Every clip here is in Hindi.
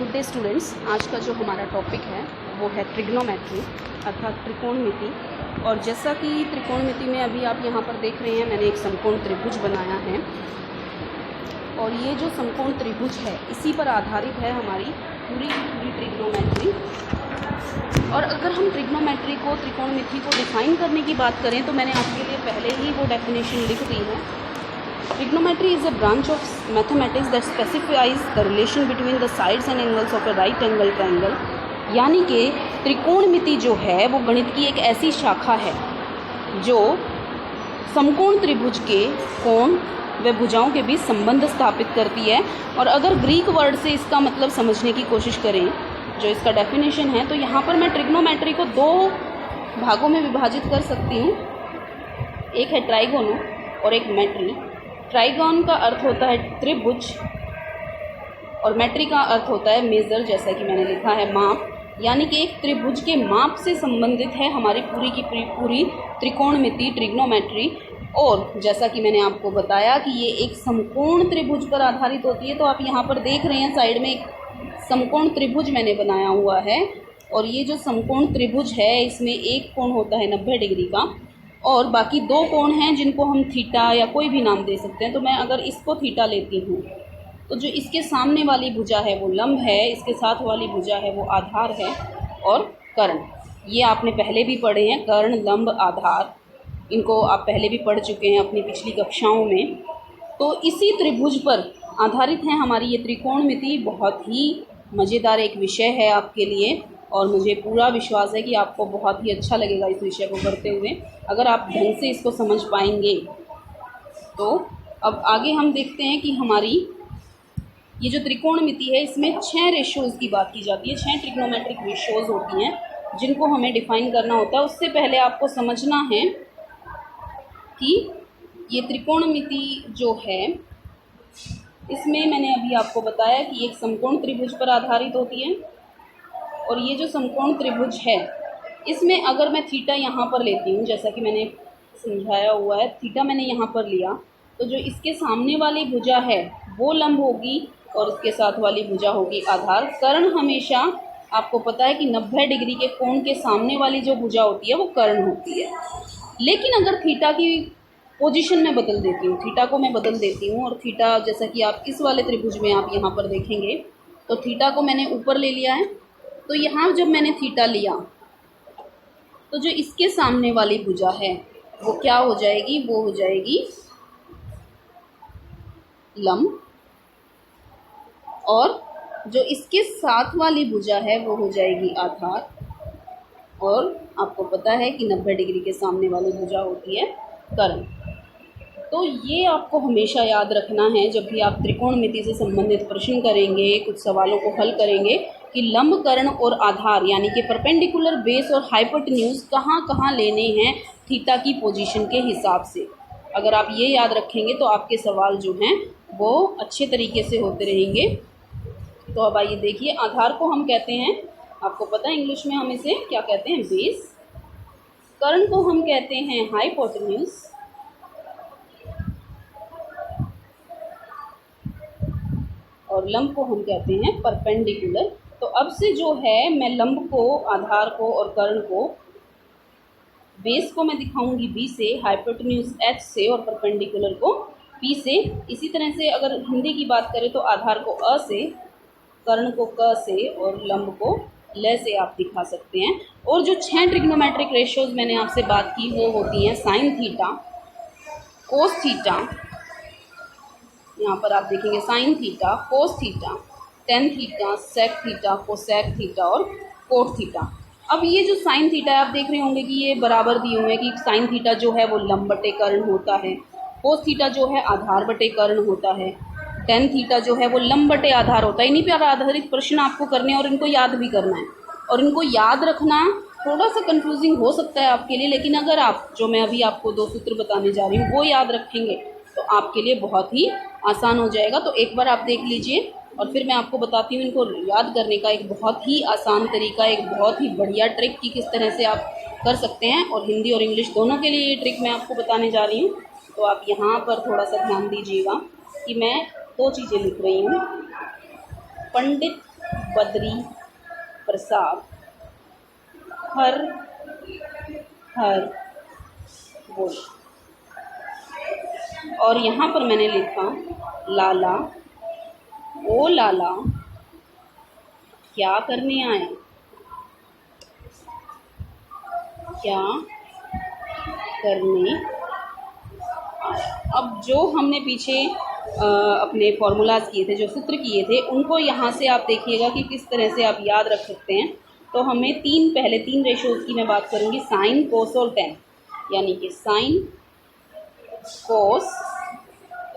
Good day students. आज का जो हमारा टॉपिक है वो है ट्रिग्नोमेट्री अर्थात त्रिकोणमिति। और जैसा कि त्रिकोणमिति में अभी आप यहाँ पर देख रहे हैं, मैंने एक समकोण त्रिभुज बनाया है और ये जो समकोण त्रिभुज है इसी पर आधारित है हमारी पूरी की पूरी ट्रिग्नोमेट्री। और अगर हम ट्रिग्नोमेट्री को, त्रिकोणमिति को डिफाइन करने की बात करें तो मैंने आपके लिए पहले ही वो डेफिनेशन लिख दी है। Trigonometry is a branch of mathematics that specifies the relation between the sides and angles of a right angle triangle। यानी कि त्रिकोणमिति जो है वो गणित की एक ऐसी शाखा है जो समकोण त्रिभुज के कोण व भुजाओं के बीच संबंध स्थापित करती है। और अगर ग्रीक वर्ड से इसका मतलब समझने की कोशिश करें, जो इसका डेफिनेशन है, तो यहाँ पर मैं ट्रिग्नोमेट्री को दो भागों में विभाजित कर सकती हूँ। एक है ट्राइगोन और एक मेट्री। ट्राइगोन का अर्थ होता है त्रिभुज और मेट्री का अर्थ होता है मेज़र, जैसा कि मैंने लिखा है माप। यानी कि एक त्रिभुज के माप से संबंधित है हमारी पूरी की पूरी त्रिकोणमिति, ट्रिग्नोमेट्री। और जैसा कि मैंने आपको बताया कि ये एक समकोण त्रिभुज पर आधारित होती है। तो आप यहाँ पर देख रहे हैं साइड में एक समकोण त्रिभुज मैंने बनाया हुआ है और ये जो समकोण त्रिभुज है इसमें एक कोण होता है 90 डिग्री का और बाकी दो कोण हैं जिनको हम थीटा या कोई भी नाम दे सकते हैं। तो मैं अगर इसको थीटा लेती हूँ तो जो इसके सामने वाली भुजा है वो लंब है, इसके साथ वाली भुजा है वो आधार है और कर्ण। ये आपने पहले भी पढ़े हैं, कर्ण, लंब, आधार, इनको आप पहले भी पढ़ चुके हैं अपनी पिछली कक्षाओं में। तो इसी त्रिभुज पर आधारित है हमारी ये त्रिकोणमिति। बहुत ही मज़ेदार एक विषय है आपके लिए और मुझे पूरा विश्वास है कि आपको बहुत ही अच्छा लगेगा इस विषय को करते हुए, अगर आप ढंग से इसको समझ पाएंगे। तो अब आगे हम देखते हैं कि हमारी ये जो त्रिकोणमिति है इसमें 6 रेशोज़ की बात की जाती है। 6 ट्रिग्नोमेट्रिक रेशोज़ होती हैं जिनको हमें डिफ़ाइन करना होता है। उससे पहले आपको समझना है कि ये त्रिकोणमिति जो है इसमें मैंने अभी आपको बताया कि एक समकोण त्रिभुज पर आधारित होती है। और ये जो समकोण त्रिभुज है इसमें अगर मैं थीटा यहाँ पर लेती हूँ, जैसा कि मैंने समझाया हुआ है, थीटा मैंने यहाँ पर लिया तो जो इसके सामने वाली भुजा है वो लंब होगी और इसके साथ वाली भुजा होगी आधार। कर्ण हमेशा आपको पता है कि 90 डिग्री के कोण के सामने वाली जो भुजा होती है वो कर्ण होती है। लेकिन अगर थीटा की पोजीशन में बदल देती हूँ, थीटा को मैं बदल देती हूँ और थीटा, जैसा कि आप इस वाले त्रिभुज में आप यहाँ पर देखेंगे, तो थीटा को मैंने ऊपर ले लिया है। तो यहाँ जब मैंने थीटा लिया तो जो इसके सामने वाली भुजा है वो क्या हो जाएगी, वो हो जाएगी लंब। और जो इसके साथ वाली भुजा है वो हो जाएगी आधार। और आपको पता है कि 90 डिग्री के सामने वाली भुजा होती है कर्ण। तो ये आपको हमेशा याद रखना है जब भी आप त्रिकोणमिति से संबंधित प्रश्न करेंगे, कुछ सवालों को हल करेंगे, कि लंब, कर्ण और आधार यानी कि परपेंडिकुलर, बेस और हाइपोटेन्यूज कहाँ कहाँ लेने हैं थीटा की पोजीशन के हिसाब से। अगर आप ये याद रखेंगे तो आपके सवाल जो हैं वो अच्छे तरीके से होते रहेंगे। तो अब आइए देखिए, आधार को हम कहते हैं, आपको पता है इंग्लिश में हम इसे क्या कहते हैं, बेस। कर्ण को हम कहते हैं हाइपोटेन्यूज और लंब को हम कहते हैं परपेंडिकुलर। तो अब से जो है मैं लंब को, आधार को और कर्ण को, बेस को मैं दिखाऊंगी बी से, हाइपोटेन्यूज एच से और परपेंडिकुलर को पी से। इसी तरह से अगर हिंदी की बात करें तो आधार को अ से, कर्ण को क से और लंब को ल से आप दिखा सकते हैं। और जो 6 ट्रिग्नोमेट्रिक रेशियोज मैंने आपसे बात की वो होती हैं साइन थीटा, कोस थीटा, यहाँ पर आप देखेंगे sine theta, cos theta, tan theta, sec theta, cosec theta और कोट थीटा। अब ये जो साइन थीटा है आप देख रहे होंगे कि ये बराबर दिए हुए हैं कि साइन थीटा जो है वो लंब बटे कर्ण होता है, कोस थीटा जो है आधार बटे कर्ण होता है, टेन थीटा जो है वो लंब बटे आधार होता है। इन्हीं पर आधारित प्रश्न आपको करने और इनको याद भी करना है। और इनको याद रखना थोड़ा सा कंफ्यूजिंग हो सकता है आपके लिए, लेकिन अगर आप, जो मैं अभी आपको 2 सूत्र बताने जा रही हूँ, वो याद रखेंगे तो आपके लिए बहुत ही आसान हो जाएगा। तो एक बार आप देख लीजिए और फिर मैं आपको बताती हूँ इनको याद करने का एक बहुत ही आसान तरीका, एक बहुत ही बढ़िया ट्रिक कि किस तरह से आप कर सकते हैं। और हिंदी और इंग्लिश दोनों के लिए ये ट्रिक मैं आपको बताने जा रही हूँ। तो आप यहाँ पर थोड़ा सा ध्यान दीजिएगा कि मैं 2 चीज़ें लिख रही हूँ। पंडित बद्री प्रसाद हर हर बोल। और यहाँ पर मैंने लिखा लाला ओ लाला क्या करने आए, क्या करने आए। अब जो हमने पीछे अपने फॉर्मूलाज किए थे, जो सूत्र किए थे, उनको यहाँ से आप देखिएगा कि किस तरह से आप याद रख सकते हैं। तो हमें पहले तीन रेशोज़ की मैं बात करूँगी, साइन, कोस और टेन। यानी कि साइन, कोस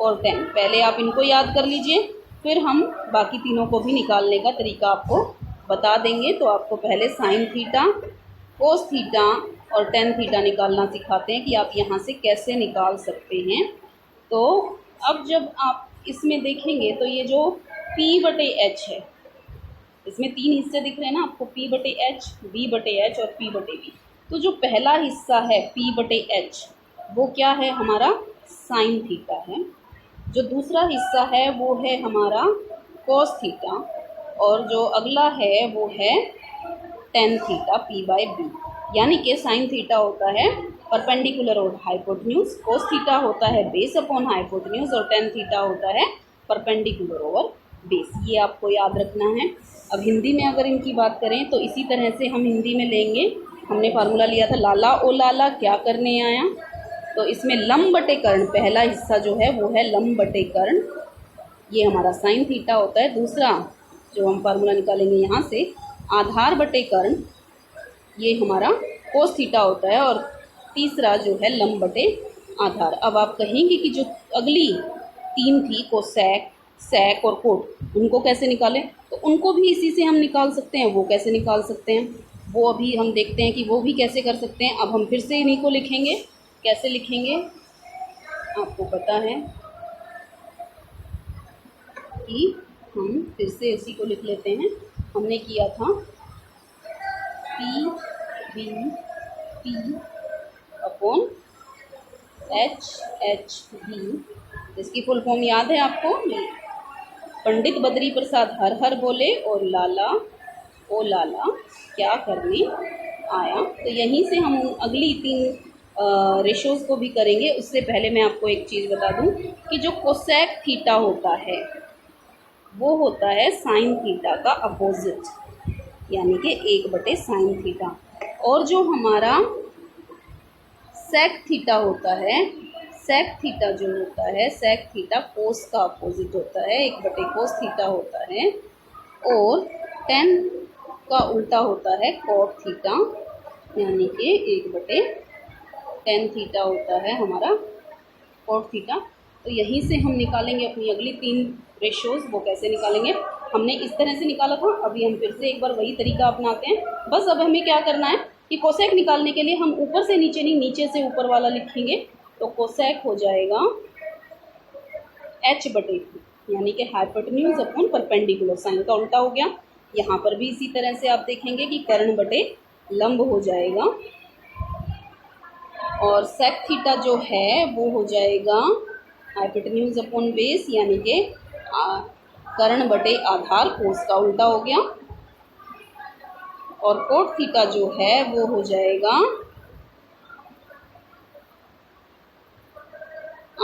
और टेन। पहले आप इनको याद कर लीजिए, फिर हम बाकी तीनों को भी निकालने का तरीका आपको बता देंगे। तो आपको पहले साइन थीटा, कोस थीटा और टेन थीटा निकालना सिखाते हैं कि आप यहाँ से कैसे निकाल सकते हैं। तो अब जब आप इसमें देखेंगे तो ये जो P/H है, इसमें तीन हिस्से दिख रहे हैं ना आपको, P/H, B/H और P/V। तो जो पहला हिस्सा है P/H वो क्या है, हमारा साइन थीटा है। जो दूसरा हिस्सा है वो है हमारा कोस थीटा, और जो अगला है वो है टेन थीटा P/B। यानी कि साइन थीटा होता है परपेंडिकुलर और हाइपोटेन्यूज, कोस थीटा होता है बेस अपॉन हाइपोटेन्यूज और टेन थीटा होता है परपेंडिकुलर ओवर बेस। ये आपको याद रखना है। अब हिंदी में अगर इनकी बात करें तो इसी तरह से हम हिंदी में लेंगे। हमने फार्मूला लिया था लाला ओ लाला क्या करने आया। तो इसमें लंब बटे कर्ण, पहला हिस्सा जो है वो है लंब बटे कर्ण, ये हमारा साइन थीटा होता है। दूसरा जो हम फार्मूला निकालेंगे यहाँ से, आधार बटे कर्ण, ये हमारा कोस थीटा होता है। और तीसरा जो है लंब बटे आधार। अब आप कहेंगे कि जो अगली तीन थी, कोसेक, सेक और कोट, उनको कैसे निकालें। तो उनको भी इसी से हम निकाल सकते हैं। वो कैसे निकाल सकते हैं वो अभी हम देखते हैं कि वो भी कैसे कर सकते हैं। अब हम फिर से इन्हीं को लिखेंगे। कैसे लिखेंगे आपको पता है कि हम फिर से इसी को लिख लेते हैं। हमने किया था P/B अपॉन H/B। इसकी फुल फॉर्म याद है आपको, पंडित बद्री प्रसाद हर हर बोले और लाला ओ लाला क्या करने आया। तो यहीं से हम अगली तीन रेशोज़ को भी करेंगे। उससे पहले मैं आपको एक चीज़ बता दूं कि जो कोसेक थीटा होता है वो होता है साइन थीटा का अपोजिट, यानी कि 1/साइन थीटा। और जो हमारा सेक थीटा होता है, सेक थीटा जो होता है, सेक थीटा कोस का अपोजिट होता है, 1/कोस थीटा होता है। और टेन का उल्टा होता है कॉट थीटा, यानी कि 1/टेन थीटा होता है हमारा कॉट थीटा। तो यहीं से हम निकालेंगे अपनी अगली तीन रेशोज़। वो कैसे निकालेंगे, हमने इस तरह से निकाला था, अभी हम फिर से एक बार वही तरीका अपनाते हैं। बस अब हमें क्या करना है कि कोसेक निकालने के लिए हम ऊपर से नीचे नहीं, नीचे से ऊपर वाला लिखेंगे। तो कोसेक हो जाएगा H/2, यानी कि हाइपोटेन्यूज अपॉन परपेंडिकुलर, साइन का उल्टा हो गया। यहाँ पर भी इसी तरह से आप देखेंगे कि कर्ण बटे लंब हो जाएगा। और सेक थीटा जो है वो हो जाएगा हाइपोटेन्यूज अपॉन बेस, यानी कि कर्ण बटे आधार, कोस का उल्टा हो गया। और कोट थीटा जो है वो हो जाएगा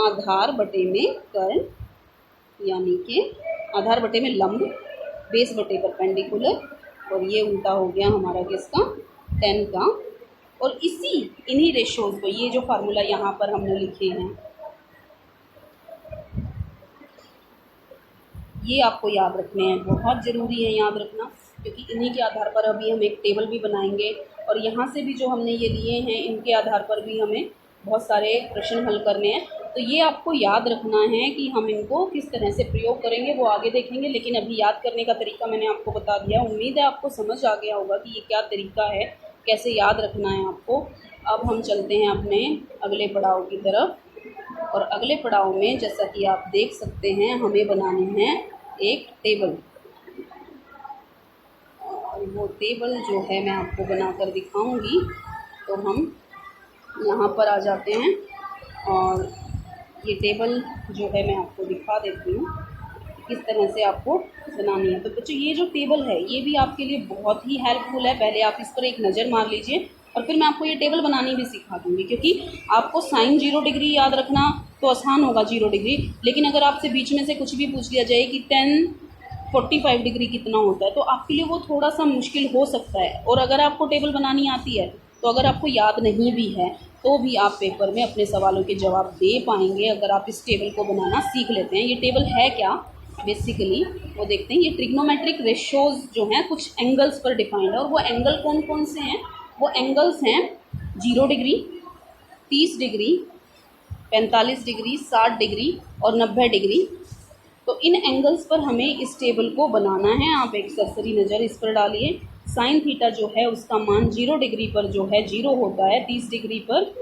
आधार बटे में कर्ण, यानी कि आधार बटे में लंब, बेस बटे परपेंडिकुलर। और ये उल्टा हो गया हमारा किसका, टेन का। और इन्हीं रेशोज़ को, ये जो फार्मूला यहाँ पर हमने लिखे हैं, ये आपको याद रखने हैं, बहुत ज़रूरी है याद रखना, क्योंकि इन्हीं के आधार पर अभी हम एक टेबल भी बनाएंगे। और यहाँ से भी जो हमने ये लिए हैं, इनके आधार पर भी हमें बहुत सारे प्रश्न हल करने हैं। तो ये आपको याद रखना है कि हम इनको किस तरह से प्रयोग करेंगे, वो आगे देखेंगे। लेकिन अभी याद करने का तरीका मैंने आपको बता दिया। उम्मीद है आपको समझ आ गया होगा कि ये क्या तरीका है, कैसे याद रखना है आपको। अब हम चलते हैं अपने अगले पड़ाव की तरफ। और अगले पड़ाव में जैसा कि आप देख सकते हैं, हमें बनाने हैं एक टेबल। और वो टेबल जो है मैं आपको बनाकर दिखाऊंगी। तो हम यहाँ पर आ जाते हैं और ये टेबल जो है मैं आपको दिखा देती हूँ किस तरह से आपको बनानी है। तो बच्चों ये जो टेबल है ये भी आपके लिए बहुत ही हेल्पफुल है। पहले आप इस पर एक नज़र मार लीजिए और फिर मैं आपको ये टेबल बनानी भी सिखा दूँगी, क्योंकि आपको साइन 0 डिग्री याद रखना तो आसान होगा 0 डिग्री, लेकिन अगर आपसे बीच में से कुछ भी पूछ लिया जाए कि 1045 डिग्री कितना होता है तो आपके लिए वो थोड़ा सा मुश्किल हो सकता है। और अगर आपको टेबल बनानी आती है तो अगर आपको याद नहीं भी है तो भी आप पेपर में अपने सवालों के जवाब दे पाएंगे अगर आप इस टेबल को बनाना सीख लेते हैं। ये टेबल है क्या बेसिकली वो देखते हैं। ये ट्रिग्नोमेट्रिक रेशोज़ जो हैं कुछ एंगल्स पर डिफाइंड है, और वो एंगल कौन कौन से हैं? वो एंगल्स हैं 0 डिग्री, 30 डिग्री, 45 डिग्री, 60 डिग्री और 90 डिग्री। तो इन एंगल्स पर हमें इस टेबल को बनाना है। आप एक सरसरी नज़र इस पर डालिए। साइन थीटा जो है उसका मान 0 डिग्री पर जो है 0 होता है, 30 डिग्री पर